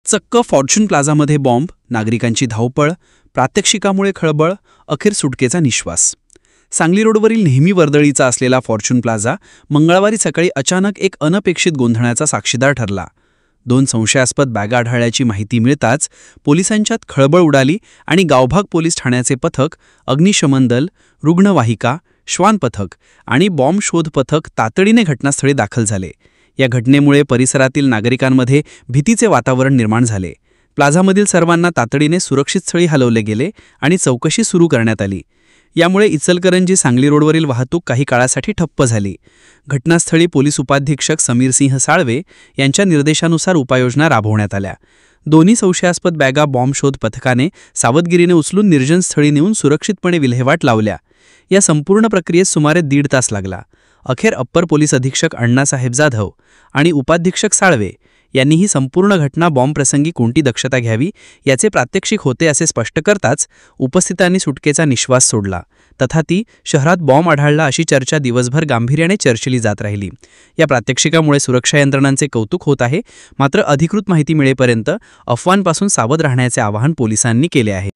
चक्क Fortune प्लाझामध्ये bomb, नागरिकांची धावपळ, प्रात्यक्षिकामुळे खळबळ, अखेर सुटकेचा निश्वास. सांगली रोडवरील नेहमी वर्दळीचा असलेला फॉर्च्यून प्लाझा मंगळवारी सकाळी अचानक एक अनपेक्षित गोंधळाचा साक्षीदार ठरला. 2 संशयास्पद बॅगा आढळल्याची माहिती मिळताच पोलिसांच्यात खळबळ उडाली आणि गावभाग पोलीस ठाण्याचे पथक, अग्निशमन दल, रुग्णवाहिका, श्वान पथक आणि बॉम्ब शोध पथक तातडीने घटनास्थळी दाखल झाले. या घटनेमुळे परिसरातील नागरिकांमध्ये भीतीचे वातावरण निर्माण झाले. प्लाझामधील सर्वांना तातडीने सुरक्षित स्थळी हलवले गेले आणि चौकशी सुरू करण्यात आली. यामुळे इचलकरंजी सांगली रोडवरील वाहतूक काही काळासाठी ठप्प झाली. घटनास्थळी पोलीस उपाधीक्षक समीर सिंह साळवे यांच्या निर्देशानुसार उपाययोजना राबवण्यात आल्या. दोन्ही संशयास्पद बॅगा बॉम्ब शोध पथकाने सावधगिरीने उचलून निर्जन स्थळी नेऊन सुरक्षितपणे विल्हेवाट लावल्या. या संपूर्ण प्रक्रियेत सुमारे 1.5 तास लागला. अखेर अप्पर पोलीस अधीक्षक अण्णासाहेब जाधव आणि उपाधीक्षक साळवे यांनी ही संपूर्ण घटना बॉम्बप्रसंगी कोणती दक्षता घ्यावी याचे प्रात्यक्षिक होते असे स्पष्ट करताच उपस्थितांनी सुटकेचा निश्वास सोडला. तथापि शहरात बॉम्ब आढळला अशी चर्चा दिवसभर गांभीर्याने चर्चिली जात राहिली. या प्रात्यक्षिकामुळे सुरक्षा यंत्रणांचे कौतुक होत आहे. मात्र अधिकृत माहिती मिळेपर्यंत अफवांपासून सावध राहण्याचे आवाहन पोलिसांनी केले आहे.